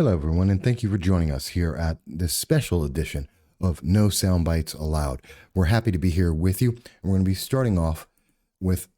Hello, everyone, and thank you for joining us here at this special edition of No Soundbites Allowed. We're happy to be here with you, and we're going to be starting off with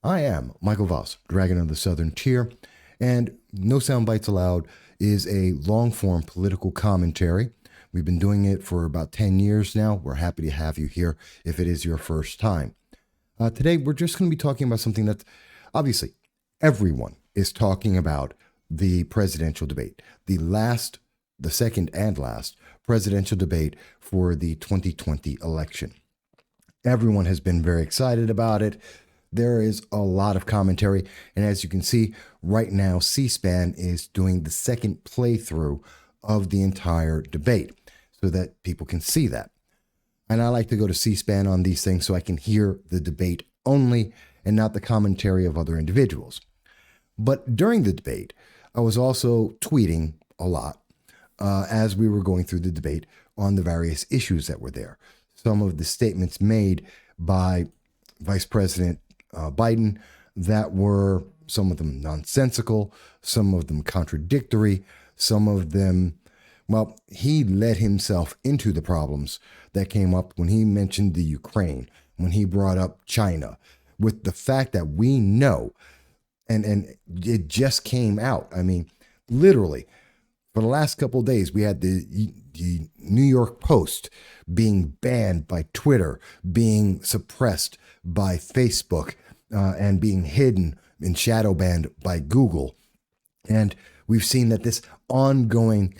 I am Michael Voss, Dragon of the Southern Tier, and No Soundbites Allowed is a long-form political commentary. We've been doing it for about 10 years now. We're happy to have you here if it is your first time. Today, we're just going to be talking about something that obviously everyone is talking about: the presidential debate, the second and last presidential debate for the 2020 election. Everyone has been very excited about it. There is a lot of commentary. And as you can see right now, C-SPAN is doing the second playthrough of the entire debate so that people can see that. And I like to go to C-SPAN on these things so I can hear the debate only and not the commentary of other individuals. But during the debate, I was also tweeting a lot as we were going through the debate on the various issues that were there. Some of the statements made by Vice President Biden that were, some of them nonsensical, some of them contradictory, some of them, well, he led himself into the problems that came up when he mentioned the Ukraine, when he brought up China, with the fact that we know, and it just came out. I mean, literally, for the last couple of days, we had the New York Post being banned by Twitter, being suppressed by Facebook, and being hidden and shadow banned by Google. And we've seen that this ongoing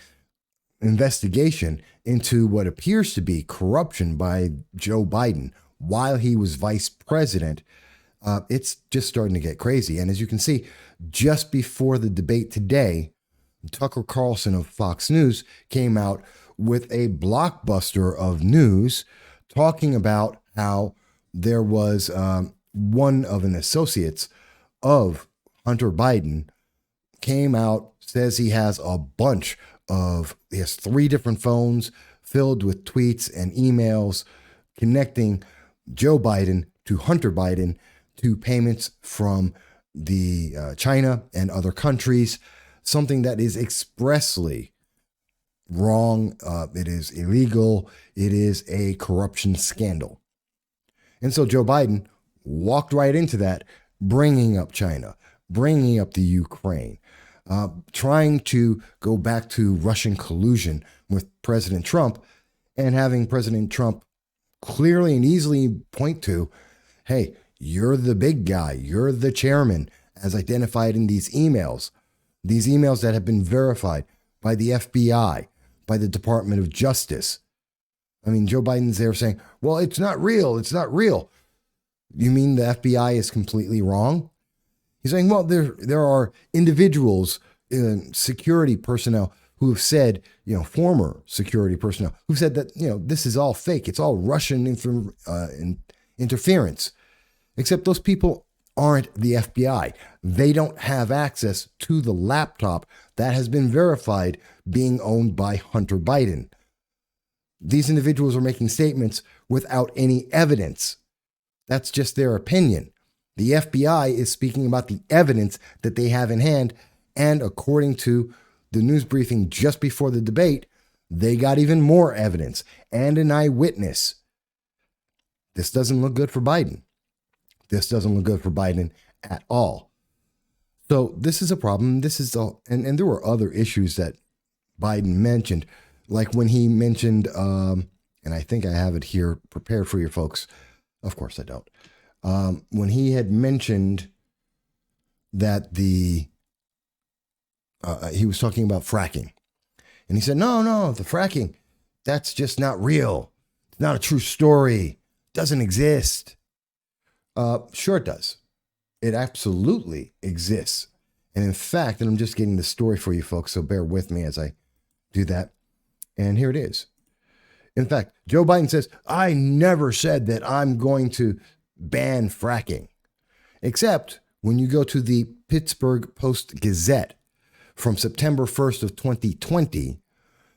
investigation into what appears to be corruption by Joe Biden while he was vice president, it's just starting to get crazy. And as you can see, just before the debate today, Tucker Carlson of Fox News came out with a blockbuster of news talking about how there was one of an associates of Hunter Biden came out, says he has he has 3 different phones filled with tweets and emails connecting Joe Biden to Hunter Biden to payments from the China and other countries, something that is expressly wrong. It is illegal. It is a corruption scandal. And so Joe Biden walked right into that, bringing up China, bringing up the Ukraine, trying to go back to Russian collusion with President Trump, and having President Trump clearly and easily point to, hey, you're the big guy, you're the chairman, as identified in these emails that have been verified by the FBI, by the Department of Justice. I mean, Joe Biden's there saying, well, it's not real. It's not real. You mean the FBI is completely wrong? He's saying, well, there are individuals, security personnel who have said, former security personnel who said that, this is all fake. It's all Russian interference. Except those people aren't the FBI. They don't have access to the laptop that has been verified being owned by Hunter Biden. These individuals are making statements without any evidence. That's just their opinion. The FBI is speaking about the evidence that they have in hand, and according to the news briefing just before the debate, they got even more evidence and an eyewitness. This doesn't look good for Biden. This doesn't look good for Biden at all. So this is a problem. And there were other issues that Biden mentioned, like when he mentioned, and I think I have it here prepared for you folks. Of course I don't. When he had mentioned that he was talking about fracking, and he said, no, the fracking, that's just not real. It's not a true story. It doesn't exist. Sure it does. It absolutely exists. And in fact, and I'm just getting the story for you folks, so bear with me as I do that. And here it is. In fact, Joe Biden says, I never said that I'm going to ban fracking. Except when you go to the Pittsburgh Post-Gazette from September 1st of 2020,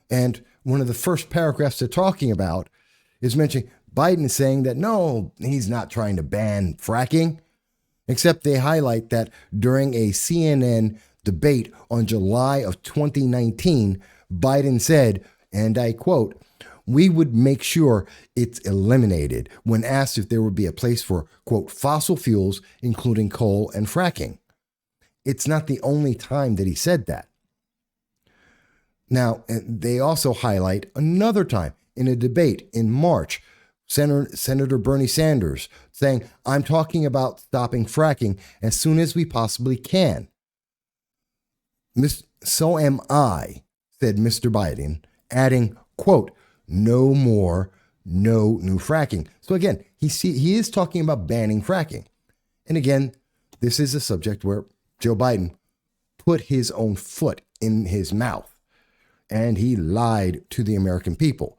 and one of the first paragraphs they're talking about is mentioning Biden is saying that, no, he's not trying to ban fracking, except they highlight that during a CNN debate on July of 2019, Biden said, and I quote, "We would make sure it's eliminated," when asked if there would be a place for, quote, "fossil fuels, including coal and fracking." It's not the only time that he said that. Now, they also highlight another time in a debate in March, Senator Bernie Sanders saying, "I'm talking about stopping fracking as soon as we possibly can." "So am I," said Mr. Biden, adding, quote, "no more, no new fracking." So again, he is talking about banning fracking. And again, this is a subject where Joe Biden put his own foot in his mouth and he lied to the American people,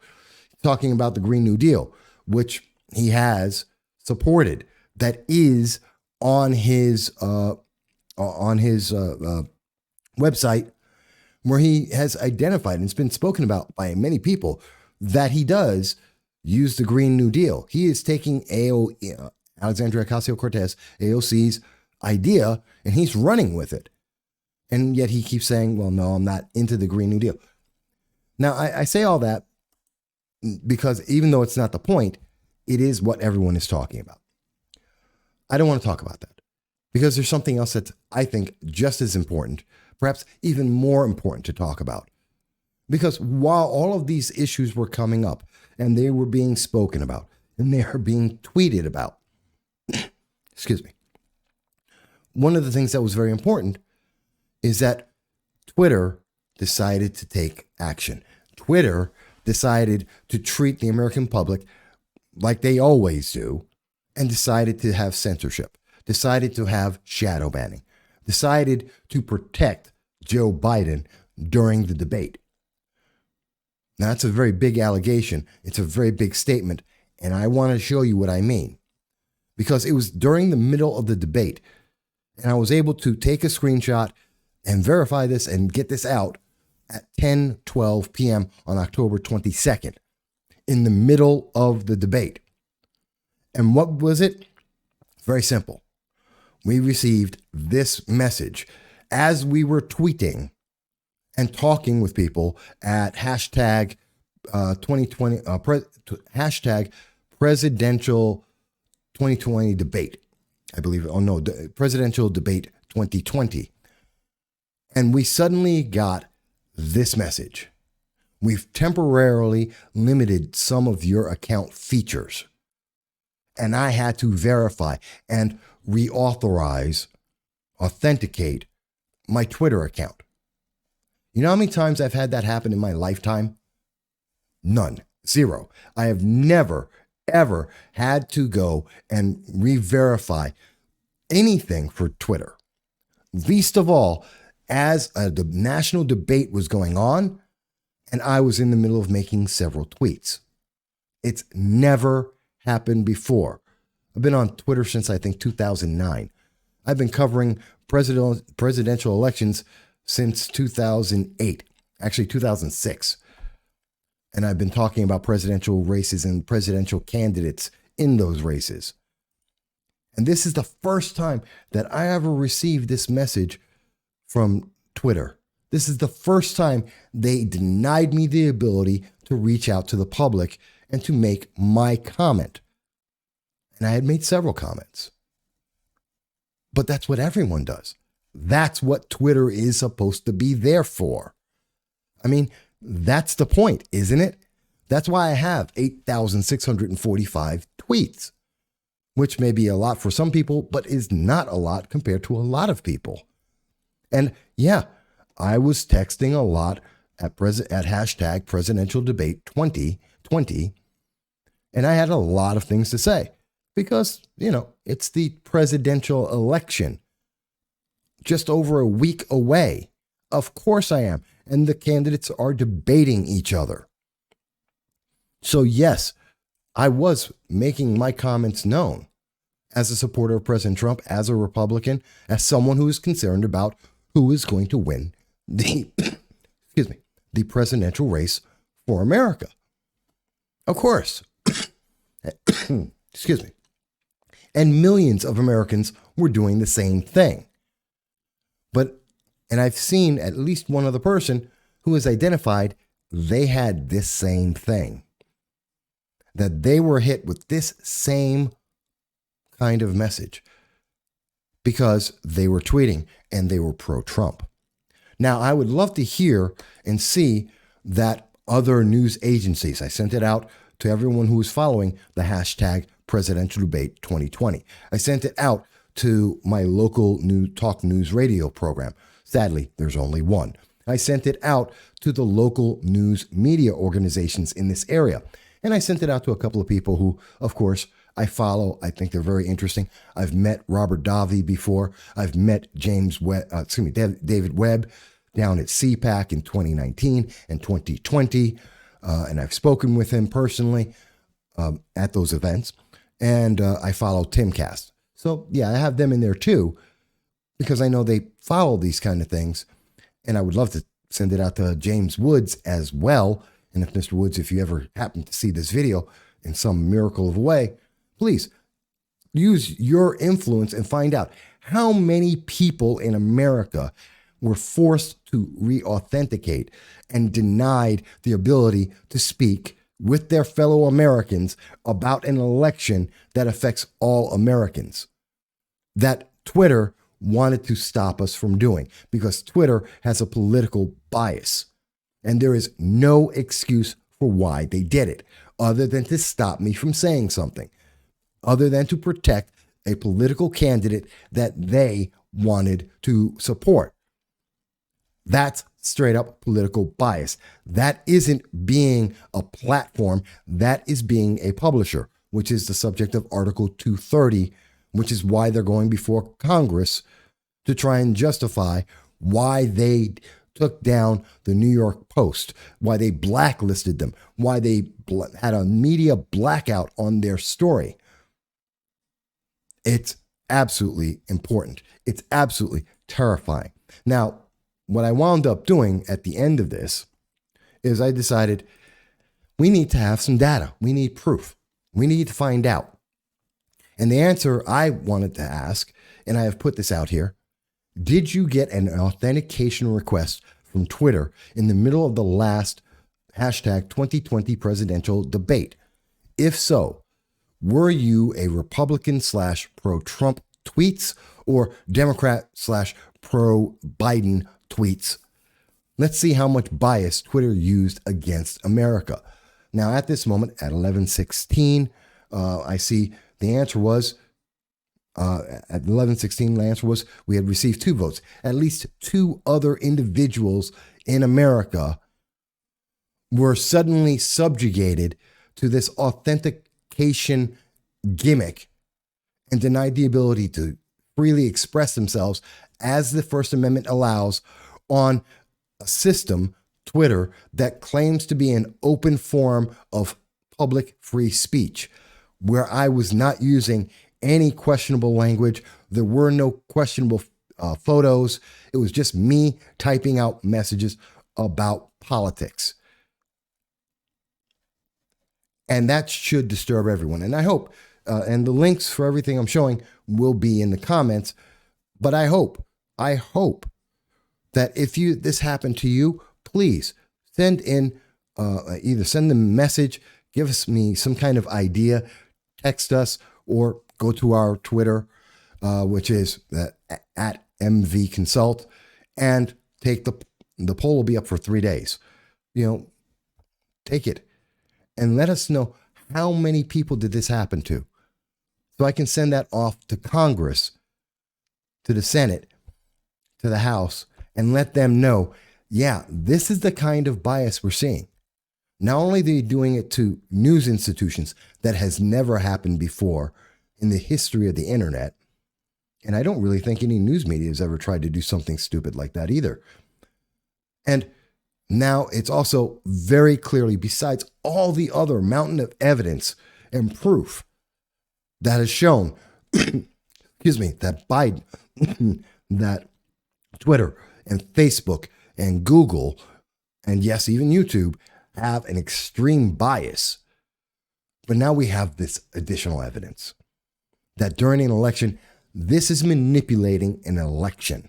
talking about the Green New Deal, which he has supported, that is on his website, where he has identified, and it's been spoken about by many people, that he does use the Green New Deal. He is taking Alexandria Ocasio-Cortez, AOC's idea, and he's running with it. And yet he keeps saying, well, no, I'm not into the Green New Deal. Now, I say all that because even though it's not the point, it is what everyone is talking about. I don't want to talk about that because there's something else that's, I think, just as important, perhaps even more important to talk about. Because while all of these issues were coming up and they were being spoken about and they are being tweeted about, excuse me, one of the things that was very important is that Twitter decided to take action. Twitter decided to treat the American public like they always do and decided to have censorship, decided to have shadow banning, decided to protect Joe Biden during the debate. Now, that's a very big allegation. It's a very big statement, and I want to show you what I mean. Because it was during the middle of the debate, and I was able to take a screenshot and verify this and get this out at 10:12 p.m. on October 22nd, in the middle of the debate. And what was it? Very simple. We received this message as we were tweeting and talking with people at hashtag 2020 hashtag presidential 2020 debate. I believe, presidential debate 2020. And we suddenly got this message. We've temporarily limited some of your account features. And I had to verify and authenticate my Twitter account. You know how many times I've had that happen in my lifetime? None. Zero. I have never, ever had to go and re-verify anything for Twitter. Least of all, as the national debate was going on, and I was in the middle of making several tweets. It's never happened before. I've been on Twitter since, I think, 2009. I've been covering presidential elections since 2008, actually 2006. And I've been talking about presidential races and presidential candidates in those races. And this is the first time that I ever received this message from Twitter. This is the first time they denied me the ability to reach out to the public and to make my comment. And I had made several comments. But that's what everyone does. That's what Twitter is supposed to be there for. I mean, that's the point, isn't it? That's why I have 8,645 tweets, which may be a lot for some people, but is not a lot compared to a lot of people. And yeah, I was texting a lot at hashtag presidential debate 2020, and I had a lot of things to say because, it's the presidential election just over a week away. Of course I am. And the candidates are debating each other. So yes, I was making my comments known as a supporter of President Trump, as a Republican, as someone who is concerned about who is going to win the presidential race for America. Of course. Excuse me. And millions of Americans were doing the same thing. But And I've seen at least one other person who has identified they had this same thing, that they were hit with this same kind of message because they were tweeting and they were pro-Trump. Now, I would love to hear and see that other news agencies. I sent it out to everyone who was following the hashtag presidential debate 2020. I sent it out to my local talk news radio program. Sadly, there's only one. I sent it out to the local news media organizations in this area. And I sent it out to a couple of people who, of course, I follow. I think they're very interesting. I've met Robert Davi before. I've met David Webb down at CPAC in 2019 and 2020. And I've spoken with him personally at those events. And I follow Timcast. So, yeah, I have them in there too, because I know they follow these kind of things. And I would love to send it out to James Woods as well. And if Mr. Woods, if you ever happen to see this video in some miracle of a way, please use your influence and find out how many people in America were forced to re-authenticate and denied the ability to speak with their fellow Americans about an election that affects all Americans, that Twitter wanted to stop us from doing, because Twitter has a political bias. And there is no excuse for why they did it, other than to stop me from saying something, other than to protect a political candidate that they wanted to support. That's straight up political bias. That isn't being a platform. That is being a publisher, which is the subject of Article 230, which is why they're going before Congress to try and justify why they took down the New York Post, why they blacklisted them, why they had a media blackout on their story. It's absolutely important. It's absolutely terrifying. Now, what I wound up doing at the end of this is I decided we need to have some data. We need proof. We need to find out. And the answer I wanted to ask, and I have put this out here, did you get an authentication request from Twitter in the middle of the last hashtag 2020 presidential debate? If so, were you a Republican / pro-Trump tweets or Democrat / pro-Biden tweets? Let's see how much bias Twitter used against America. Now, at this moment, at 11:16, I see the answer was, at 11:16, the answer was we had received 2 votes. At least 2 other individuals in America were suddenly subjugated to this authentication gimmick and denied the ability to freely express themselves as the First Amendment allows on a system, Twitter, that claims to be an open forum of public free speech, where I was not using any questionable language. There were no questionable photos. It was just me typing out messages about politics. And that should disturb everyone. And I hope, and the links for everything I'm showing will be in the comments, but I hope that if this happened to you, please send in, either send a message, give me some kind of idea, text us, or go to our Twitter, which is at MV Consult, and take the poll will be up for 3 days. Take it and let us know how many people did this happen to, so I can send that off to Congress, to the Senate, to the House, and let them know, yeah, this is the kind of bias we're seeing. Not only are they doing it to news institutions, that has never happened before in the history of the internet. And I don't really think any news media has ever tried to do something stupid like that either. And now it's also very clearly, besides all the other mountain of evidence and proof that has shown, that Biden, that Twitter and Facebook and Google, and yes, even YouTube, have an extreme bias. But now we have this additional evidence that during an election, this is manipulating an election.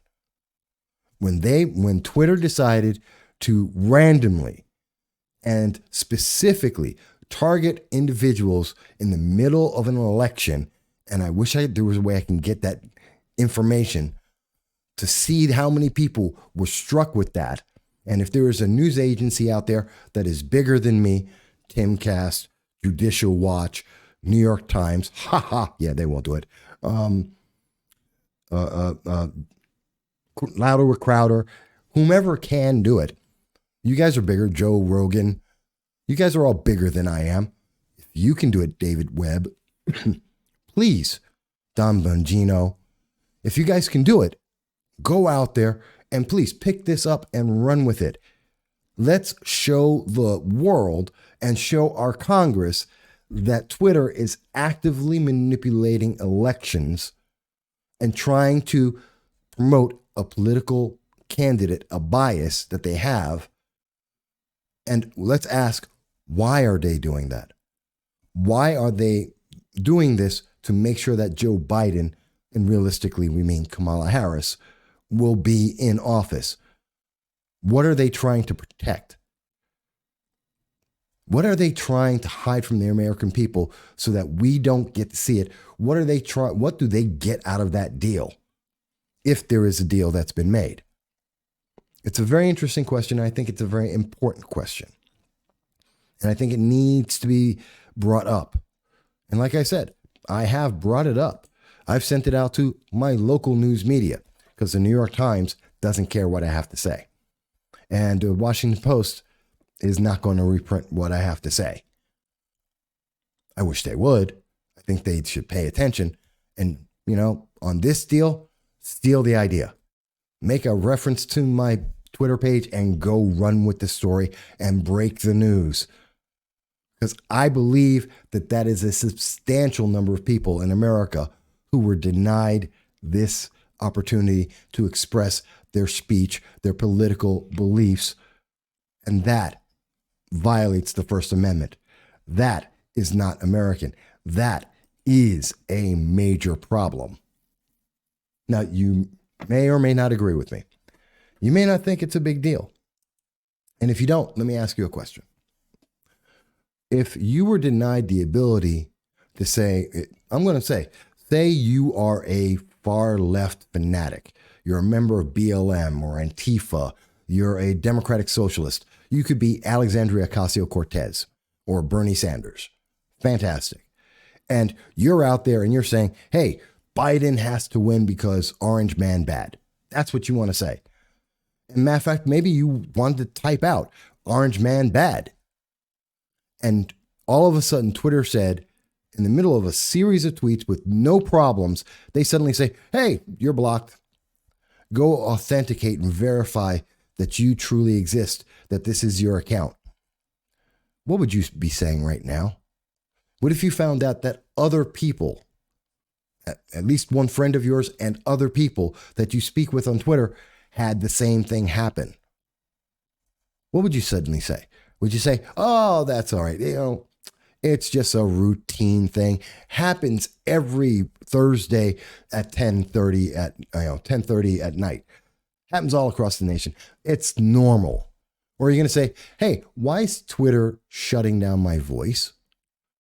When Twitter decided to randomly and specifically target individuals in the middle of an election, and I wish there was a way I can get that information to see how many people were struck with that. And if there is a news agency out there that is bigger than me, Timcast, Judicial Watch, New York Times, yeah, they won't do it. Louder with Crowder, whomever can do it. You guys are bigger, Joe Rogan. You guys are all bigger than I am. If you can do it, David Webb, please, Don Bongino, if you guys can do it, go out there and please pick this up and run with it. Let's show the world and show our Congress that Twitter is actively manipulating elections and trying to promote a political candidate, a bias that they have. And let's ask, why are they doing that? Why are they doing this to make sure that Joe Biden, and realistically we mean Kamala Harris, will be in office? What are they trying to protect? What are they trying to hide from the American people so that we don't get to see it? What do they get out of that deal? If there is a deal that's been made. It's a very interesting question. I think it's a very important question. And I think it needs to be brought up. And like I said, I have brought it up. I've sent it out to my local news media because the New York Times doesn't care what I have to say. And the Washington Post is not going to reprint what I have to say. I wish they would. I think they should pay attention. And, on this deal, steal the idea. Make a reference to my Twitter page and go run with the story and break the news. Because I believe that is a substantial number of people in America who were denied this opportunity to express their speech, their political beliefs. And that violates the First Amendment. That is not American. That is a major problem. Now, you may or may not agree with me. You may not think it's a big deal. And if you don't, let me ask you a question. If you were denied the ability to say you are a far left fanatic, you're a member of BLM or Antifa, you're a Democratic Socialist, you could be Alexandria Ocasio-Cortez or Bernie Sanders. Fantastic. And you're out there and you're saying, hey, Biden has to win because Orange Man bad. That's what you want to say. And matter of fact, maybe you wanted to type out Orange Man bad. And all of a sudden, Twitter said, in the middle of a series of tweets with no problems, they suddenly say, hey, you're blocked. Go authenticate and verify that you truly exist, that this is your account. What would you be saying right now? What if you found out that other people, at least one friend of yours and other people that you speak with on Twitter, had the same thing happen? What would you suddenly say? Would you say, oh, that's all right. It's just a routine thing. Happens every Thursday at 10:30 at night. Happens all across the nation. It's normal. Or are you going to say, hey, why is Twitter shutting down my voice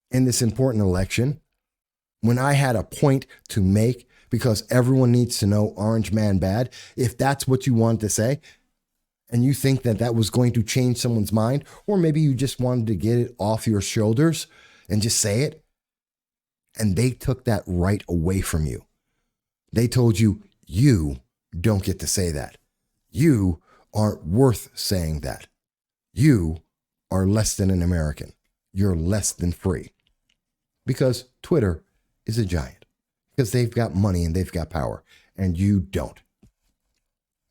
in this important election when I had a point to make because everyone needs to know Orange Man bad? If that's what you wanted to say, and you think that was going to change someone's mind, or maybe you just wanted to get it off your shoulders and just say it, and they took that right away from you. They told you, you don't get to say that. You aren't worth saying that. You are less than an American. You're less than free. Because Twitter is a giant. Because they've got money and they've got power, and you don't.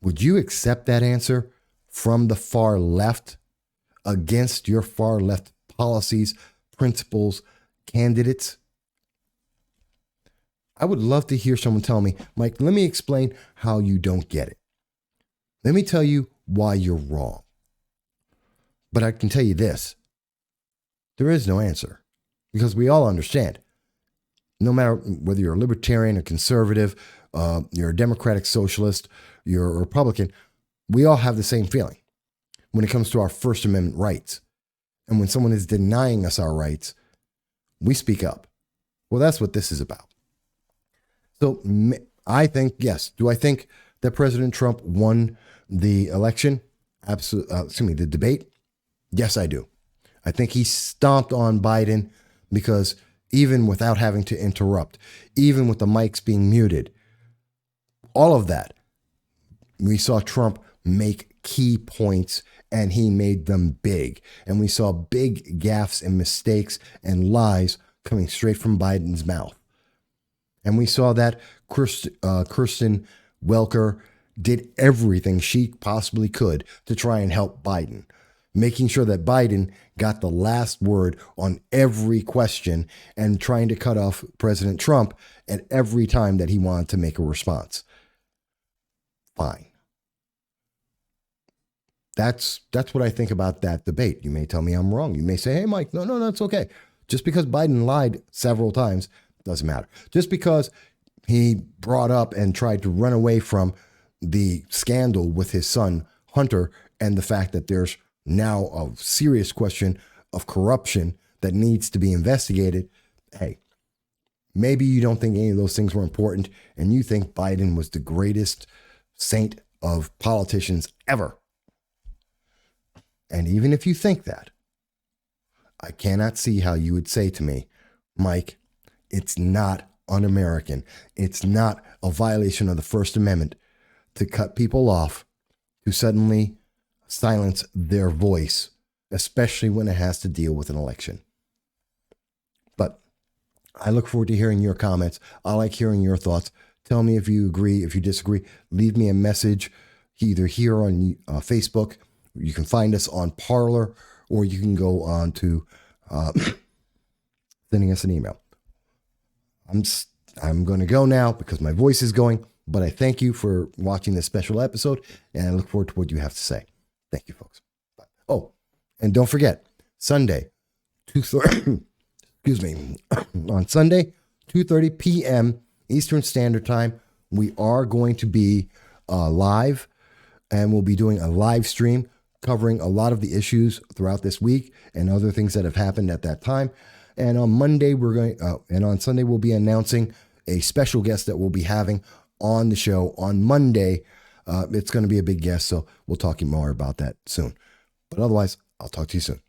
Would you accept that answer from the far left against your far left policies, principles, candidates? I would love to hear someone tell me, Mike, let me explain how you don't get it. Let me tell you why you're wrong. But I can tell you this, there is no answer, because we all understand, no matter whether you're a libertarian or conservative, you're a Democratic Socialist, you're a Republican, we all have the same feeling when it comes to our First Amendment rights. And when someone is denying us our rights, we speak up. Well, that's what this is about. So I think, yes. Do I think that President Trump won the election? Absolutely. The debate? Yes, I do. I think he stomped on Biden because even without having to interrupt, even with the mics being muted, all of that, we saw Trump make key points and he made them big. And we saw big gaffes and mistakes and lies coming straight from Biden's mouth. And we saw that Kirsten Welker did everything she possibly could to try and help Biden, making sure that Biden got the last word on every question and trying to cut off President Trump at every time that he wanted to make a response. Fine. That's what I think about that debate. You may tell me I'm wrong. You may say, hey, Mike, no, it's okay. Just because Biden lied several times doesn't matter. Just because he brought up and tried to run away from the scandal with his son, Hunter, and the fact that there's now a serious question of corruption that needs to be investigated. Hey, maybe you don't think any of those things were important and you think Biden was the greatest saint of politicians ever. And even if you think that, I cannot see how you would say to me, Mike, it's not un-American. It's not a violation of the First Amendment to cut people off, to suddenly silence their voice, especially when it has to deal with an election. But I look forward to hearing your comments. I like hearing your thoughts. Tell me if you agree, if you disagree. Leave me a message either here on Facebook. You can find us on Parler, or you can go on to sending us an email. I'm going to go now because my voice is going, but I thank you for watching this special episode, and I look forward to what you have to say. Thank you, folks. Bye. Oh, and don't forget, Sunday, 2:30, excuse me, on Sunday, 2:30 p.m. Eastern Standard Time, we are going to be live, and we'll be doing a live stream covering a lot of the issues throughout this week and other things that have happened at that time. And on Monday, and on Sunday, we'll be announcing a special guest that we'll be having on the show on Monday. It's going to be a big guest, so we'll talk more about that soon. But otherwise, I'll talk to you soon.